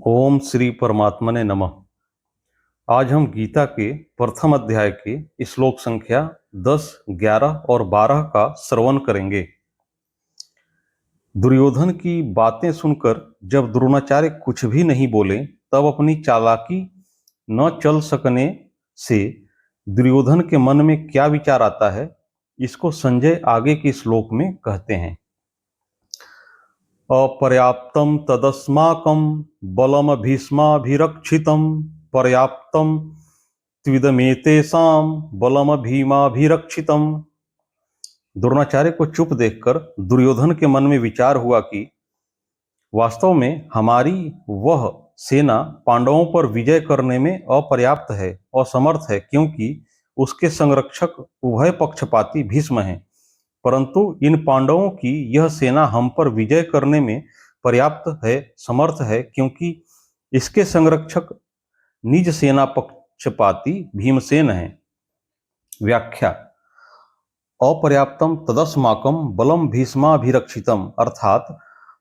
ओम श्री परमात्मने नमः। आज हम गीता के प्रथम अध्याय के श्लोक संख्या 10, 11 और 12 का श्रवण करेंगे। दुर्योधन की बातें सुनकर जब द्रोणाचार्य कुछ भी नहीं बोले, तब अपनी चालाकी न चल सकने से दुर्योधन के मन में क्या विचार आता है, इसको संजय आगे के श्लोक में कहते हैं। अपर्याप्तं तदस्माकं बलम भीष्माभिरक्षितं पर्याप्तं त्विदमेतेषां बलम भीमाभिरक्षितं। द्रोणाचार्य को चुप देखकर दुर्योधन के मन में विचार हुआ कि वास्तव में हमारी वह सेना पांडवों पर विजय करने में अपर्याप्त है, असमर्थ है, क्योंकि उसके संरक्षक उभय पक्षपाती भीष्म हैं। परंतु इन पांडवों की यह सेना हम पर विजय करने में पर्याप्त है, समर्थ है, क्योंकि इसके संरक्षक निज सेना पक्षपाती भीमसेन हैं। व्याख्या: अपर्याप्तम तदस्माकम बलम भीष्माभिरक्षितम, अर्थात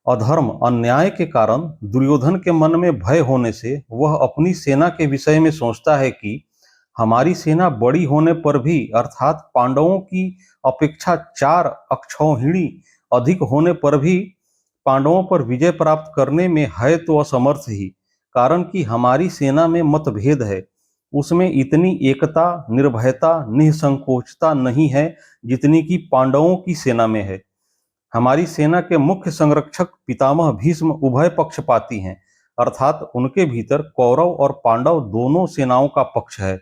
अधर्म अन्याय के कारण दुर्योधन के मन में भय होने से वह अपनी सेना के विषय में सोचता है कि हमारी सेना बड़ी होने पर भी, अर्थात पांडवों की अपेक्षा 4 अक्षौहिणी अधिक होने पर भी पांडवों पर विजय प्राप्त करने में है तो असमर्थ ही। कारण कि हमारी सेना में मतभेद है, उसमें इतनी एकता, निर्भयता, निसंकोचता नहीं है जितनी कि पांडवों की सेना में है। हमारी सेना के मुख्य संरक्षक पितामह भीष्म उभय पक्षपाती हैं, अर्थात उनके भीतर कौरव और पांडव दोनों सेनाओं का पक्ष है।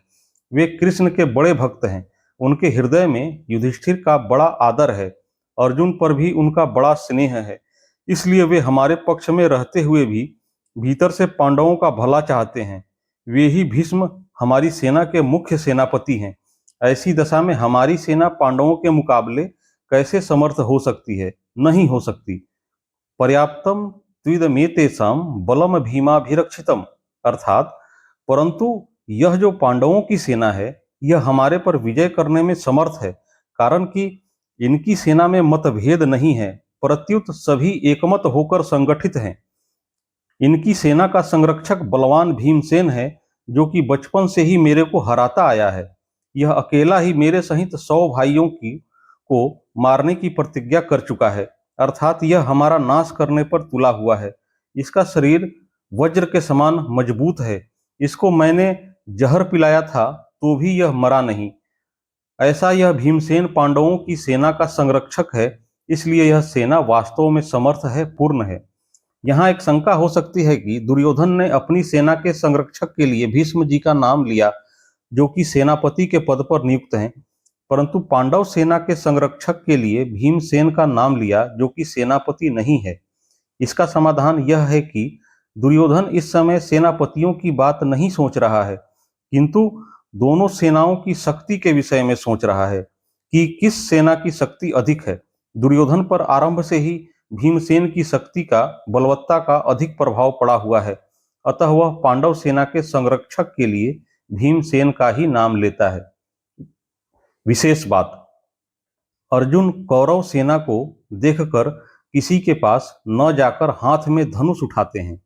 वे कृष्ण के बड़े भक्त हैं, उनके हृदय में युधिष्ठिर का बड़ा आदर है, अर्जुन पर भी उनका बड़ा स्नेह है। इसलिए वे हमारे पक्ष में रहते हुए भी भीतर से पांडवों का भला चाहते हैं। वे ही भीष्म हमारी सेना के मुख्य सेनापति हैं। ऐसी दशा में हमारी सेना पांडवों के मुकाबले कैसे समर्थ हो सकती है? नहीं हो सकती। पर्याप्तम त्विदमेतेषां बलम भीमाभिरक्षितम, अर्थात परंतु यह जो पांडवों की सेना है, यह हमारे पर विजय करने में समर्थ है, कारण कि इनकी सेना में मतभेद नहीं है, प्रत्युत सभी एकमत होकर संगठित हैं। इनकी सेना का संरक्षक बलवान भीमसेन है, जो कि बचपन से ही मेरे को हराता आया है। यह अकेला ही मेरे सहित 100 भाइयों को मारने की प्रतिज्ञा कर चुका है, अर्थात यह हमारा नाश करने पर तुला हुआ है। इसका शरीर वज्र के समान मजबूत है, इसको मैंने जहर पिलाया था तो भी यह मरा नहीं। ऐसा यह भीमसेन पांडवों की सेना का संरक्षक है, इसलिए यह सेना वास्तव में समर्थ है, पूर्ण है। यहाँ एक शंका हो सकती है कि दुर्योधन ने अपनी सेना के संरक्षक के लिए भीष्म जी का नाम लिया, जो कि सेनापति के पद पर नियुक्त हैं, परंतु पांडव सेना के संरक्षक के लिए भीमसेन का नाम लिया, जो कि सेनापति नहीं है। इसका समाधान यह है कि दुर्योधन इस समय सेनापतियों की बात नहीं सोच रहा है, किंतु दोनों सेनाओं की शक्ति के विषय में सोच रहा है कि किस सेना की शक्ति अधिक है। दुर्योधन पर आरंभ से ही भीमसेन की शक्ति का, बलवत्ता का अधिक प्रभाव पड़ा हुआ है, अतः वह पांडव सेना के संरक्षक के लिए भीमसेन का ही नाम लेता है। विशेष बात: अर्जुन कौरव सेना को देखकर किसी के पास न जाकर हाथ में धनुष उठाते हैं,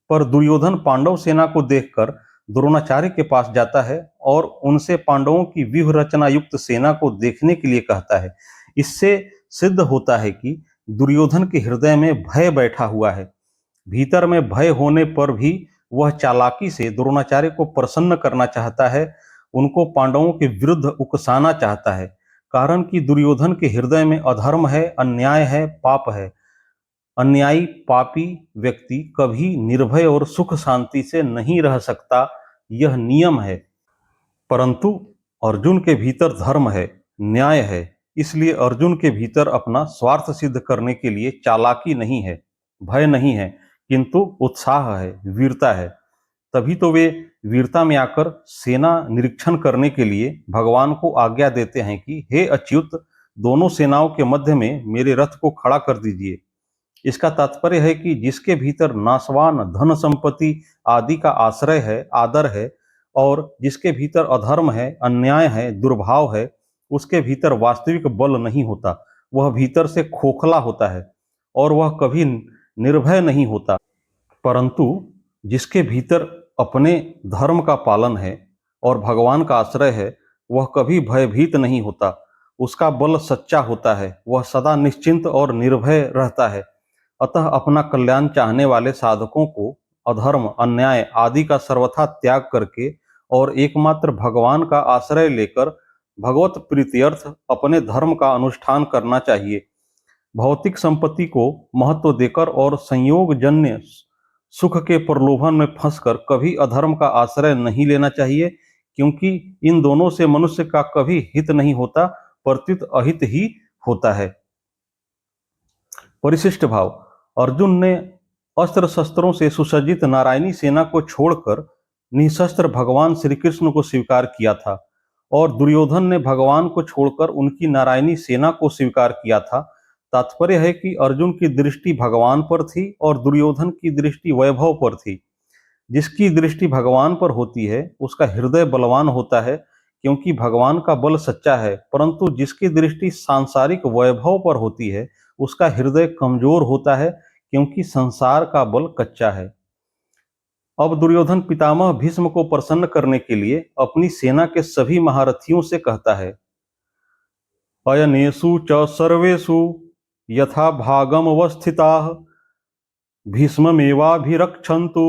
पर दुर्योधन पांडव सेना को देखकर द्रोणाचार्य के पास जाता है और उनसे पांडवों की व्यूह रचना युक्त सेना को देखने के लिए कहता है। इससे सिद्ध होता है कि दुर्योधन के हृदय में भय बैठा हुआ है। भीतर में भय होने पर भी वह चालाकी से द्रोणाचार्य को प्रसन्न करना चाहता है, उनको पांडवों के विरुद्ध उकसाना चाहता है। कारण कि दुर्योधन के हृदय में अधर्म है, अन्याय है, पाप है। अन्यायी पापी व्यक्ति कभी निर्भय और सुख शांति से नहीं रह सकता, यह नियम है। परंतु अर्जुन के भीतर धर्म है, न्याय है, इसलिए अर्जुन के भीतर अपना स्वार्थ सिद्ध करने के लिए चालाकी नहीं है, भय नहीं है, किंतु उत्साह है, वीरता है। तभी तो वे वीरता में आकर सेना निरीक्षण करने के लिए भगवान को आज्ञा देते हैं कि हे अच्युत, दोनों सेनाओं के मध्य में मेरे रथ को खड़ा कर दीजिए। इसका तात्पर्य है कि जिसके भीतर नाशवान धन संपत्ति आदि का आश्रय है, आदर है, और जिसके भीतर अधर्म है, अन्याय है, दुर्भाव है, उसके भीतर वास्तविक बल नहीं होता। वह भीतर से खोखला होता है और वह कभी निर्भय नहीं होता। परंतु जिसके भीतर अपने धर्म का पालन है और भगवान का आश्रय है, वह कभी भयभीत नहीं होता। उसका बल सच्चा होता है, वह सदा निश्चिंत और निर्भय रहता है। अतः अपना कल्याण चाहने वाले साधकों को अधर्म, अन्याय आदि का सर्वथा त्याग करके और एकमात्र भगवान का आश्रय लेकर भगवत प्रीत्यर्थ अपने धर्म का अनुष्ठान करना चाहिए। भौतिक संपत्ति को महत्व देकर और संयोग जन्य सुख के प्रलोभन में फंसकर कभी अधर्म का आश्रय नहीं लेना चाहिए, क्योंकि इन दोनों से मनुष्य का कभी हित नहीं होता, प्रत्युत अहित ही होता है। परिशिष्ट भाव। अर्जुन ने अस्त्र शस्त्रों से सुसज्जित नारायणी सेना को छोड़कर निशस्त्र भगवान श्री कृष्ण को स्वीकार किया था, और दुर्योधन ने भगवान को छोड़कर उनकी नारायणी सेना को स्वीकार किया था। तात्पर्य है कि अर्जुन की दृष्टि भगवान पर थी और दुर्योधन की दृष्टि वैभव पर थी। जिसकी दृष्टि भगवान पर होती है उसका हृदय बलवान होता है, क्योंकि भगवान का बल सच्चा है, परंतु जिसकी दृष्टि सांसारिक वैभव पर होती है उसका हृदय कमजोर होता है, क्योंकि संसार का बल कच्चा है। अब दुर्योधन पितामह भीष्म को प्रसन्न करने के लिए अपनी सेना के सभी महारथियों से कहता है, अयनेषु च सर्वेषु यथा भागम अवस्थिताः भीष्ममेवाभिरक्षन्तु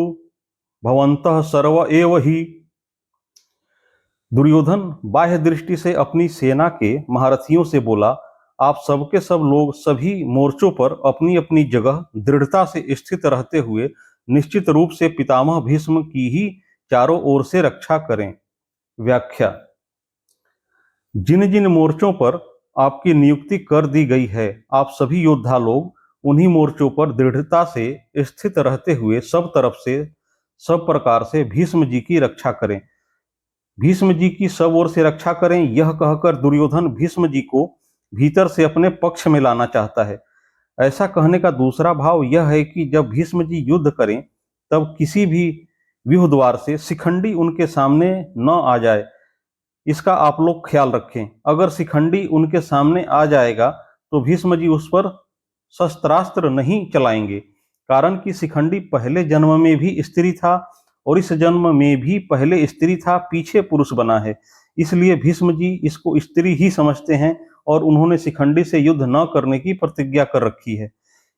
भवन्तः सर्व एव ही। दुर्योधन बाह्य दृष्टि से अपनी सेना के महारथियों से बोला, आप सबके सब लोग सभी मोर्चों पर अपनी अपनी जगह दृढ़ता से स्थित रहते हुए निश्चित रूप से पितामह भीष्म की ही चारों ओर से रक्षा करें। व्याख्या। जिन जिन मोर्चों पर आपकी नियुक्ति कर दी गई है, आप सभी योद्धा लोग उन्हीं मोर्चों पर दृढ़ता से स्थित रहते हुए सब तरफ से, सब प्रकार से भीष्म जी की रक्षा करें। भीष्म जी की सब ओर से रक्षा करें, यह कहकर दुर्योधन भीष्म जी को भीतर से अपने पक्ष में लाना चाहता है। ऐसा कहने का दूसरा भाव यह है कि जब भीष्म जी युद्ध करें तब किसी भी व्यूह द्वार से शिखंडी उनके सामने न आ जाए, इसका आप लोग ख्याल रखें। अगर शिखंडी उनके सामने आ जाएगा तो भीष्म जी उस पर शस्त्रास्त्र नहीं चलाएंगे, कारण कि शिखंडी पहले जन्म में भी स्त्री था और इस जन्म में भी पहले स्त्री था, पीछे पुरुष बना है। इसलिए भीष्म जी इसको स्त्री ही समझते हैं और उन्होंने शिखंडी से युद्ध न करने की प्रतिज्ञा कर रखी है।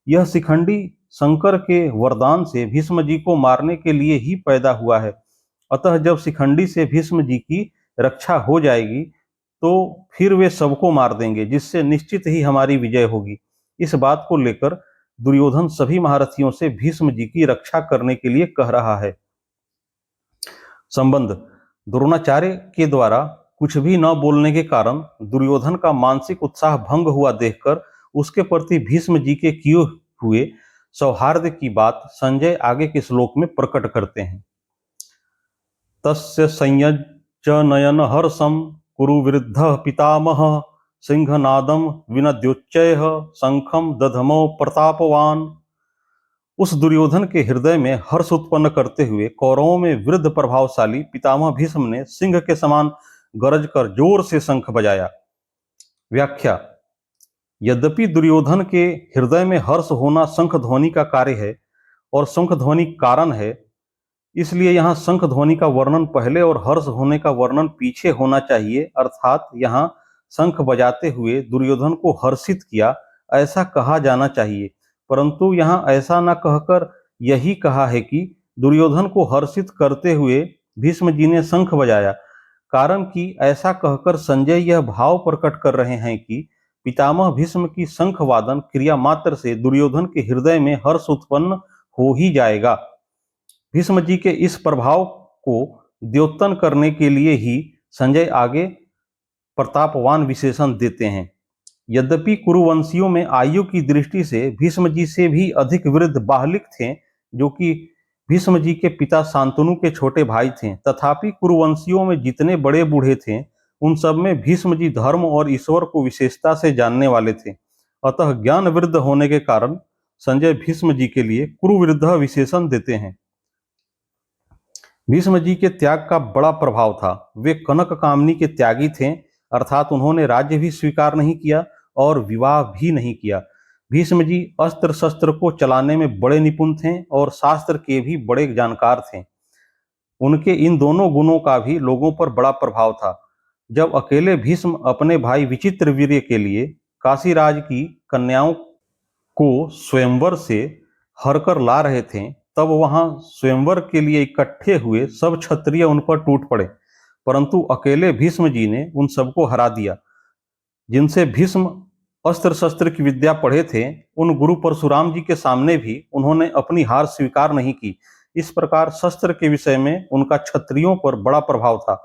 यह शिखंडी शंकर के वरदान से भीष्म जी को मारने के लिए ही पैदा हुआ है। अतः जब शिखंडी से भीष्म जी की रक्षा हो जाएगी तो फिर वे सबको मार देंगे, जिससे निश्चित ही हमारी विजय होगी। इस बात को लेकर दुर्योधन सभी महारथियों से भीष्म जी की रक्षा करने के लिए कह रहा है। संबंध। द्रोणाचार्य के द्वारा कुछ भी न बोलने के कारण दुर्योधन का मानसिक उत्साह भंग हुआ देखकर उसके प्रति भीष्म जी के किए हुए सौहार्द की बात संजय आगे के श्लोक में प्रकट करते हैं। तस्य संयज्य नयन हर्षम कुरु वृद्ध पितामह सिंहनादम विनद्योच्चैः शंखम दधमो प्रतापवान। उस दुर्योधन के हृदय में हर्ष उत्पन्न करते हुए कौरवों में वृद्ध प्रभावशाली पितामह भीष्म ने सिंह के समान गरज कर जोर से शंख बजाया। व्याख्या। यद्यपि दुर्योधन के हृदय में हर्ष होना शंख ध्वनि का कार्य है और शंख ध्वनि कारण है, इसलिए यहाँ शंख ध्वनि का वर्णन पहले और हर्ष होने का वर्णन पीछे होना चाहिए। अर्थात यहाँ शंख बजाते हुए दुर्योधन को हर्षित किया, ऐसा कहा जाना चाहिए, परंतु यहाँ ऐसा न कहकर यही कहा है कि दुर्योधन को हर्षित करते हुए भीष्म जी ने शंख बजाया। कारण कि ऐसा कहकर संजय यह भाव प्रकट कर रहे हैं कि पितामह भीष्म की शंख वादन क्रिया मात्र से दुर्योधन के हृदय में हर्ष उत्पन्न हो ही जाएगा। भीष्म जी के इस प्रभाव को द्योतन करने के लिए ही संजय आगे प्रतापवान विशेषण देते हैं। यद्यपि कुरुवंशियों में आयु की दृष्टि से भीष्म जी से भी अधिक वृद्ध बाहलिक थे, जो कि भीष्म जी के पिता शांतनु के छोटे भाई थे, तथापि कुरुवंशियों में जितने बड़े बूढ़े थे उन सब में भीष्म जी धर्म और ईश्वर को विशेषता से जानने वाले थे। अतः ज्ञान वृद्ध होने के कारण संजय भीष्म जी के लिए कुरुवृद्ध विशेषण देते हैं। भीष्म जी के त्याग का बड़ा प्रभाव था। वे कनक कामनी के त्यागी थे, अर्थात उन्होंने राज्य भी स्वीकार नहीं किया और विवाह भी नहीं किया। भीष्म जी अस्त्र शस्त्र को चलाने में बड़े निपुण थे और शास्त्र के भी बड़े जानकार थे। उनके इन दोनों गुणों का भी लोगों पर बड़ा प्रभाव था। जब अकेले भीष्म अपने भाई विचित्रवीर्य के लिए काशीराज की कन्याओं को स्वयंवर से हरकर ला रहे थे, तब वहां स्वयंवर के लिए इकट्ठे हुए सब क्षत्रिय उन पर टूट पड़े, परंतु अकेले भीष्म जी ने उन सबको हरा दिया। जिनसे भीष्म अस्त्र शस्त्र की विद्या पढ़े थे, उन गुरु परशुराम जी के सामने भी उन्होंने अपनी हार स्वीकार नहीं की। इस प्रकार शस्त्र के विषय में उनका क्षत्रियों पर बड़ा प्रभाव था।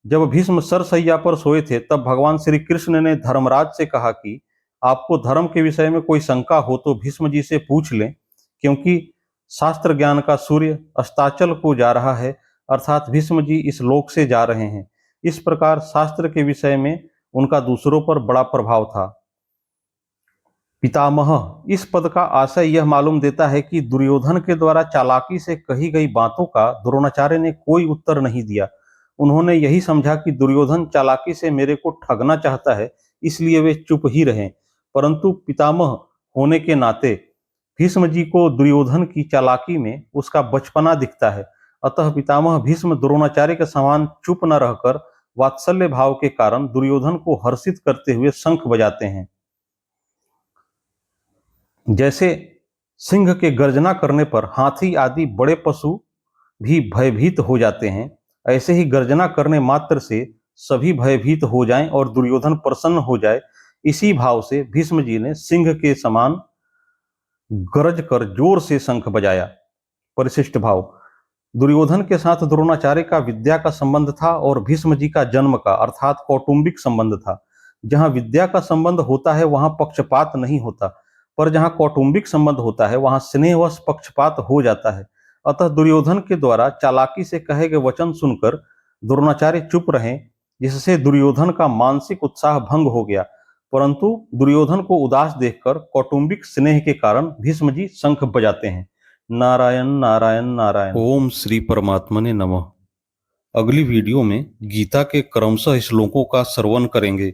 जब भीष्म सरसैया पर सोए थे, तब भगवान श्री कृष्ण ने धर्मराज से कहा कि आपको धर्म के विषय में कोई शंका हो तो भीष्म जी से पूछ लें, क्योंकि शास्त्र ज्ञान का सूर्य अस्ताचल को जा रहा है, अर्थात भीष्म जी इस लोक से जा रहे हैं। इस प्रकार शास्त्र के विषय में उनका दूसरों पर बड़ा प्रभाव था। पितामह इस पद का आशय यह मालूम देता है कि दुर्योधन के द्वारा चालाकी से कही गई बातों का द्रोणाचार्य ने कोई उत्तर नहीं दिया। उन्होंने यही समझा कि दुर्योधन चालाकी से मेरे को ठगना चाहता है, इसलिए वे चुप ही रहें। परंतु पितामह होने के नाते भीष्म जी को दुर्योधन की चालाकी में उसका बचपना दिखता है। अतः पितामह भीष्म द्रोणाचार्य के समान चुप न रहकर वात्सल्य भाव के कारण दुर्योधन को हर्षित करते हुए शंख बजाते हैं। जैसे सिंह के गर्जना करने पर हाथी आदि बड़े पशु भी भयभीत हो जाते हैं, ऐसे ही गर्जना करने मात्र से सभी भयभीत हो जाएं और दुर्योधन प्रसन्न हो जाए, इसी भाव से भीष्म जी ने सिंह के समान गरज कर जोर से शंख बजाया। परिशिष्ट भाव दुर्योधन के साथ द्रोणाचार्य का विद्या का संबंध था और भीष्म जी का जन्म का अर्थात कौटुंबिक संबंध था। जहां विद्या का संबंध होता है वहां पक्षपात नहीं होता, पर जहां कौटुंबिक संबंध होता है वहां स्नेहवश पक्षपात हो जाता है। अतः दुर्योधन के द्वारा चालाकी से कहे गए वचन सुनकर द्रोणाचार्य चुप रहे, जिससे दुर्योधन का मानसिक उत्साह भंग हो गया। परंतु दुर्योधन को उदास देखकर कौटुंबिक स्नेह के कारण भीष्म जी शंख बजाते हैं। नारायण नारायण नारायण। ओम श्री परमात्मने नमः। अगली वीडियो में गीता के क्रमशः श्लोकों का श्रवण करेंगे।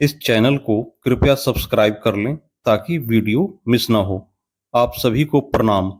इस चैनल को कृपया सब्सक्राइब कर लें ताकि वीडियो मिस ना हो। आप सभी को प्रणाम।